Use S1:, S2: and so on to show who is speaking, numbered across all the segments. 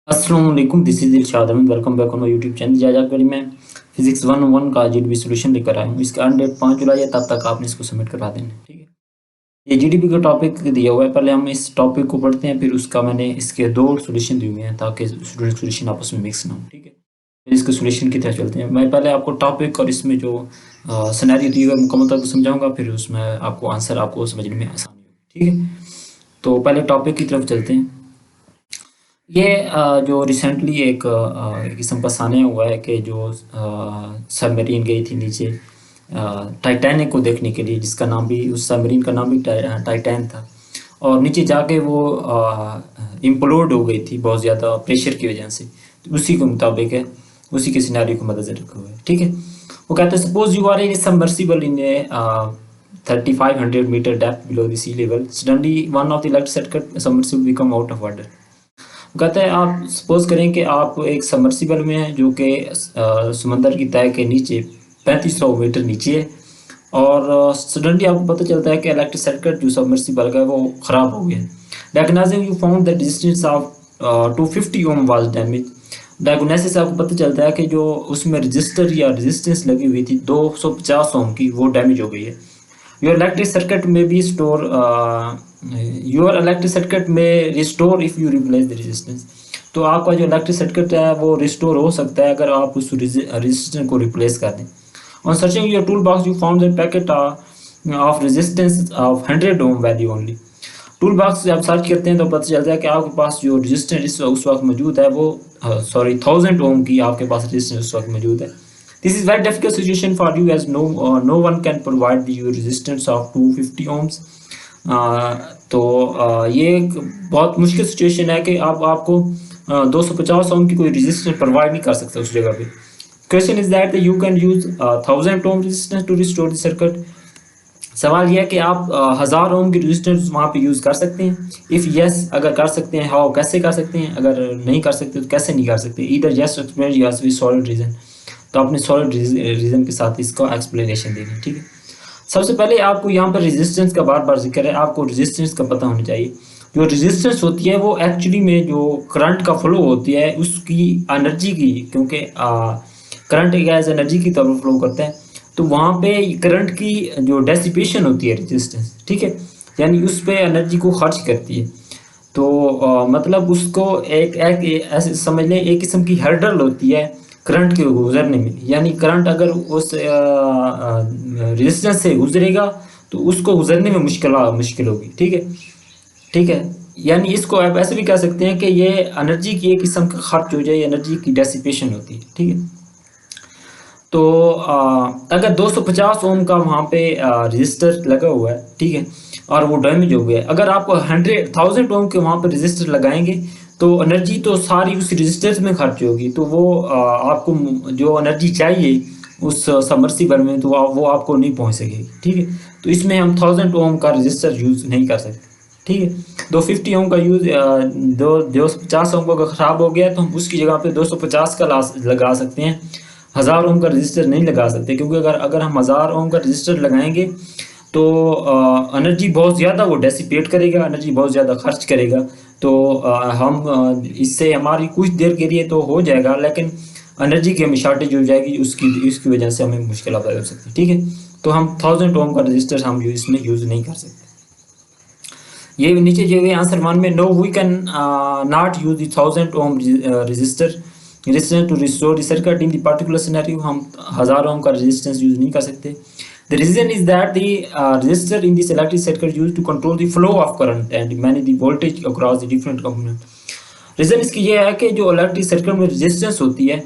S1: अस्सलाम वालेकुम, this is Irshad Ahmad. Welcome back on my YouTube channel. जाजाकरी में फिजिक्स 101 का जीडीपी सॉल्यूशन लेकर आया हूँ। इसका एंड डेट 5 जुलाई है, तब तक आपने इसको सबमिट करवा देना है, ठीक है। ये जीडीपी का टॉपिक दिया हुआ है, पहले हम इस टॉपिक को पढ़ते हैं, फिर उसका मैंने इसके 2 सॉल्यूशन दिए हुए हैं ताकि स्टूडेंट सॉल्यूशन आपस में मिक्स ना हो, ठीक है। फिर इसके सॉल्यूशन की तरफ चलते हैं। मैं पहले आपको टॉपिक और इसमें जो सिनेरियो दिए हुए मुकम्मल तौर पर समझाऊंगा, फिर उसमें आपको आंसर आपको समझने में आसानी होगी, ठीक है। तो पहले टॉपिक की तरफ चलते हैं। ये जो रिसेंटली एक किस्म का सान्या हुआ है कि जो सबमरीन गई थी नीचे टाइटैनिक को देखने के लिए, जिसका नाम भी, उस सबमरीन का नाम भी टाइटैन था, और नीचे जाके वो इम्प्लोड हो गई थी बहुत ज़्यादा प्रेशर की वजह से। तो उसी के मुताबिक है, उसी के सिनेरियो को मद्देनजर रखा हुआ है, ठीक है। वो कहते हैं suppose you are a submersible in a 3500 metre depth below the sea level, suddenly one of the electric circuit submersible become out of order. कहते हैं आप सपोज करें कि आप एक सबमर्सिबल में हैं जो कि समंदर की तह के नीचे 3500 मीटर नीचे है, और सडनली आपको पता चलता है कि इलेक्ट्रिक सर्किट जो सबमर्सिबल का है वो ख़राब हो गया। Diagnosis you found that resistance of 250 ohm was damage. Diagnosis से आपको पता चलता है कि जो उसमें रजिस्टर या रेजिस्टेंस लगी हुई थी 250 ओम की, वो डैमेज हो गई है। Your electric circuit may be store your electric circuit may restore if you replace the resistance। तो आपका जो इलेक्ट्रिक सर्किट है वो रिस्टोर हो सकता है अगर आप उस रेजिस्टेंस को रिप्लेस कर दें। On searching your toolbox you found a packet of resistance of 100 ohm value only। Tool box से आप सर्च करते हैं तो पता चलता है कि आपके पास जो रेजिस्टेंस उस वक्त मौजूद है वो 1000 ओम की आपके पास रेजिस्टेंस उस वक्त मौजूद है। This is very difficult situation for you as no one can provide the resistance of 250 ohms। तो ये एक बहुत मुश्किल सिचुएशन है कि आपको 250 ओम की कोई रेजिस्टेंस प्रोवाइड नहीं कर सकता उस जगह पे। Question is that you can use 1000 ohm resistance to restore the circuit. सवाल यह है कि आप 1000 ओम की रेजिस्टेंस वहाँ पे यूज़ कर सकते हैं। इफ़ यस अगर कर सकते हैं, हाउ कैसे कर सकते हैं, अगर नहीं कर सकते तो कैसे नहीं कर सकते। इधर yes explain yes with solid reason. तो आपने सॉलिड रीजन के साथ इसका एक्सप्लेनेशन देनी है, ठीक है। सबसे पहले आपको यहाँ पर रेजिस्टेंस का बार बार जिक्र है, आपको रेजिस्टेंस का पता होना चाहिए। जो रेजिस्टेंस होती है वो एक्चुअली में जो करंट का फ्लो होती है उसकी एनर्जी की, क्योंकि करंट एज एनर्जी की तरफ फ्लो करता है, तो वहाँ पे करंट की जो डेसिपेशन होती है रेजिस्टेंस, ठीक है, यानी उस पर एनर्जी को खर्च करती है। तो मतलब उसको एक ऐसे समझ लें, एक किस्म की हर्डल होती है करंट के गुजरने में। यानी करंट अगर उस रेजिस्टेंस से गुजरेगा तो उसको गुजरने में मुश्किल होगी, ठीक है, ठीक है। यानी इसको आप ऐसे भी कह सकते हैं कि ये एनर्जी की एक किस्म का खर्च हो जाए, एनर्जी की डेसिपेशन होती है, ठीक है। तो अगर 250 ओम का वहाँ पे रजिस्टर लगा हुआ है, ठीक है, और वो डैमेज हो गया, अगर आप 1000 ओम के वहाँ पे रजिस्टर लगाएंगे तो एनर्जी तो सारी उस रजिस्टर में खर्च होगी, तो वो आपको जो एनर्जी चाहिए उस सबमर्सिबल में तो वो आपको नहीं पहुँच सकेगी, ठीक है। तो इसमें हम 1000 ओम का रजिस्टर यूज़ नहीं कर सकते, ठीक है। 250 ओम का यूज़ 250 ओम का ख़राब हो गया तो हम उसकी जगह पे 250 का लगा सकते हैं। 1000 ओम का रजिस्टर नहीं लगा सकते, क्योंकि अगर हम 1000 ओम का रजिस्टर लगाएंगे तो एनर्जी बहुत ज़्यादा वो डेसिपेट करेगा, एनर्जी बहुत ज़्यादा खर्च करेगा। तो हम इससे हमारी कुछ देर के लिए तो हो जाएगा, लेकिन एनर्जी की हमें शॉर्टेज हो जाएगी, उसकी वजह से हमें मुश्किल पैदा हो सकती है, ठीक है। तो हम 1000 ओम का रजिस्टर हम इसमें यूज़ नहीं कर सकते। ये नीचे जो है आंसर 1 में, no we can not use the 1000 ohm resistance to restore the circuit in the particular scenario. हम 1000 ओम का रेजिस्टेंस यूज नहीं कर सकते। The reason is that the resistor in this electric circuit use to control the flow of current and manage the voltage across the different component. Reason इसकी ये है कि जो इलेक्ट्रिक सर्किट में रेजिस्टेंस होती है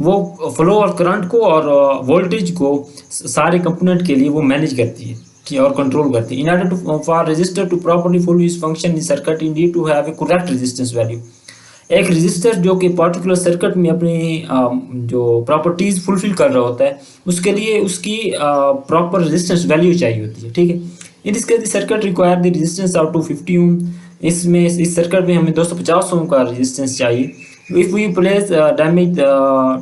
S1: वो फ्लो और करंट को और वोल्टेज को सारे कंपोनेंट के लिए वो मैनेज करती है और कंट्रोल करती है। In order to for resistor to properly follow इस function in circuit you need to have a correct resistance value. एक रजिस्टर जो कि पर्टिकुलर सर्किट में अपनी जो प्रॉपर्टीज फुलफिल कर रहा होता है उसके लिए उसकी प्रॉपर रेजिस्टेंस वैल्यू चाहिए होती है, ठीक है। In this case circuit require the resistance of 250 ओम। इसमें इस सर्किट में हमें 250 ओम का रेजिस्टेंस चाहिए। If we place damage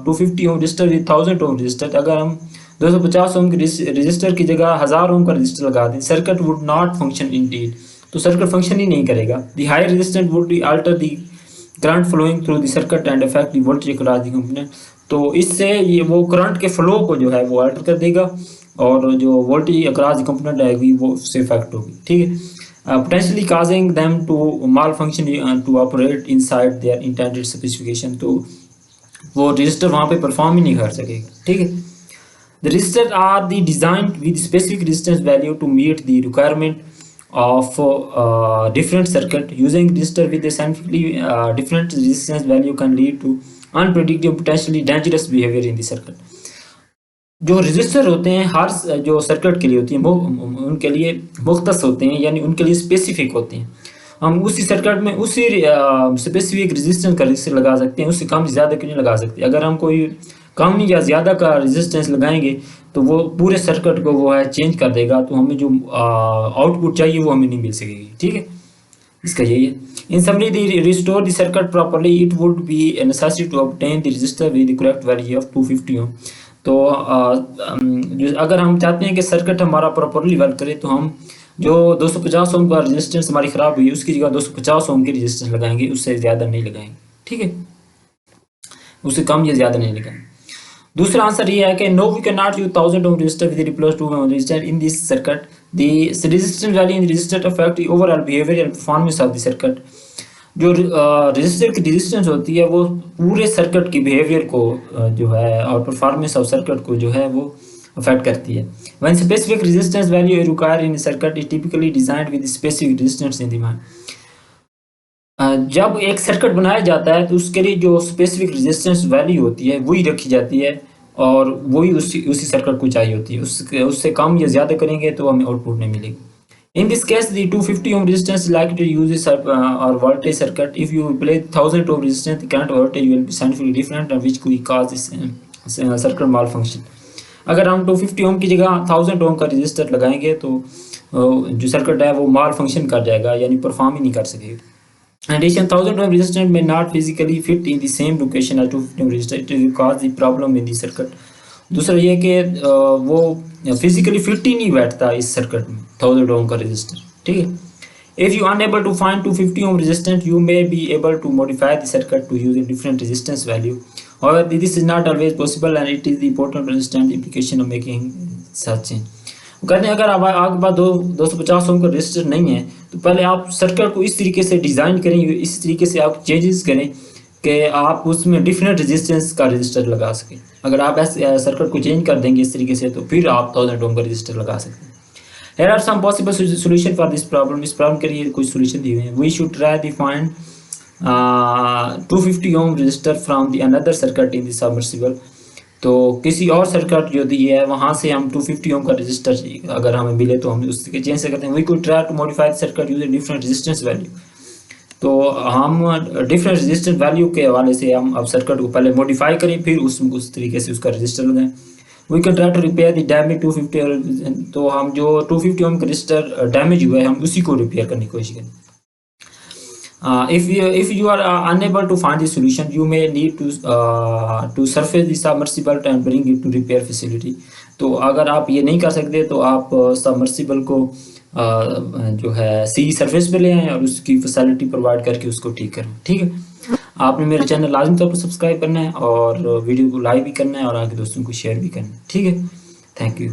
S1: 250 ohm resistor with 1000 ohm resistor, अगर हम 250 ओम के रजिस्टर की जगह 1000 ओम का रजिस्टर लगा दें, circuit would not function indeed, तो सर्किट फंक्शन ही नहीं करेगा। The higher resistance would alter the current flowing through the circuit and affect the voltage across the component. तो इससे ये वो करंट के फ्लो को जो है वो अल्टर कर देगा और जो वोल्टेज अक्रॉस द कंपोनेंट आएगी वो उससे इफेक्ट होगी, ठीक है। Potentially causing them to malfunction to operate inside their intended specification. तो वो रजिस्टर वहाँ पे परफॉर्म ही नहीं कर सकेगा, ठीक है। The resistors are the designed with specific resistance value to meet the requirement of different circuit. Using resistor with essentially different resistance value can lead to unpredictable, potentially dangerous behavior in the circuit. जो register होते हैं हर जो circuit के लिए होती हैं उनके लिए मुख्तस होते हैं, यानी उनके लिए स्पेसिफिक होते हैं। हम उसी सर्किट में उसी स्पेसिफिक रेजिस्टेंस का रजिस्टर लगा सकते हैं, उससे कम ज़्यादा क्यों नहीं लगा सकते। अगर हम कोई कम या ज़्यादा का रेजिस्टेंस लगाएंगे तो वो पूरे सर्किट को वो है चेंज कर देगा, तो हमें जो आउटपुट चाहिए वो हमें नहीं मिल सकेगी, ठीक है। इसका यही है। In summary the restore the circuit properly it would be necessary to obtain the resistor with the correct value of 250 ohm. तो अगर हम चाहते हैं कि सर्किट हमारा प्रॉपर्ली वर्क करे तो हम जो 250 ओम का रेजिस्टेंस हमारी ख़राब हुई उसकी जगह 250 ओम की रेजिस्टेंस लगाएंगे, उससे ज़्यादा नहीं लगाएंगे, ठीक है, उससे कम या ज़्यादा नहीं लगाएंगे। दूसरा आंसर ये है कि no we can not use 1000 ohm resistor with replace 2 ohm resistor in this circuit. The resistance value in resistor affect overall behaviour and performance of the circuit. जो रजिस्टर की रेजिस्टेंस होती है वो पूरे सर्किट की बिहेवियर को जो है और परफॉर्मेंस ऑफ सर्किट को जो है वो अफेक्ट करती है। When specific resistance value is required in circuit is typically designed with specific resistance in the mind. जब एक सर्किट बनाया जाता है तो उसके लिए जो स्पेसिफिक रेजिस्टेंस वैल्यू होती है वही रखी जाती है और वही उसी सर्किट को चाहिए होती है। उससे कम या ज़्यादा करेंगे तो हमें आउटपुट नहीं मिलेगी। In this case, the 250 ohm resistance is likely to use or voltage circuit. If you replace 1000 ohm resistance, the current voltage will be significantly different, which could cause this circuit malfunction. अगर हम 250 ohm की जगह 1000 ohm का resistor लगाएंगे तो जो circuit है वो माल फंक्शन कर जाएगा, यानी परफॉर्म ही नहीं कर सकेगा। In addition, 1000 ohm resistor may not physically fit in the same location as 250 ohm resistor. It will cause the problem in the circuit. दूसरा ये कि वो फिजिकली फिट ही नहीं बैठता इस सर्किट में 1000 ओम का रेजिस्टर, ठीक है। If you unable to find 250 ohm resistance you may be able to modify the circuit to use different resistance value. और this is not always possible and it is the important to understand the implication of making such change. वो कहते हैं अगर आपके पास 250 ओम का resistor नहीं है तो पहले आप सर्किट को इस तरीके से डिज़ाइन करें, इस तरीके से आप चेंजेस करें कि आप उसमें डिफरेंट रेजिस्टेंस का रजिस्टर लगा सकें। अगर आप ऐसे सर्किट को चेंज कर देंगे इस तरीके से तो फिर आप 1000 ओम का रजिस्टर लगा सकते हैं। Here are some possible solution for this problem. इस प्रॉब्लम के लिए कुछ सोल्यूशन दिए हुए हैं। We should try to find 250 ohm resistor from the another circuit in the submersible. तो किसी और सर्किट जो दी है वहाँ से हम 250 ओम का रजिस्टर अगर हमें मिले तो हम उसके चेंज से करते हैं। We could try to modify the circuit using different resistance value. तो हम डिफरेंट रेजिस्टेंस वैल्यू के हवाले से हम अब सर्किट को पहले मॉडिफाई करें फिर उस तरीके से उसका रजिस्टर लगाएं। We can try to repair the damage 250। तो हम जो 250 ओम का रजिस्टर डैमेज हुआ है हम उसी को रिपेयर करने की कोशिश करें। If you are unable to find the solution, you may need to surface the submersible and bring it to repair facility. तो अगर आप ये नहीं कर सकते तो आप सबमर्सिबल को जो है सी सरफेस पे ले आएँ और उसकी फैसिलिटी प्रोवाइड करके उसको ठीक करें, ठीक है। आपने मेरे चैनल लाजमी तौर पर सब्सक्राइब करना है और वीडियो को लाइक भी करना है और आगे दोस्तों को शेयर भी करना है, ठीक है। Thank you.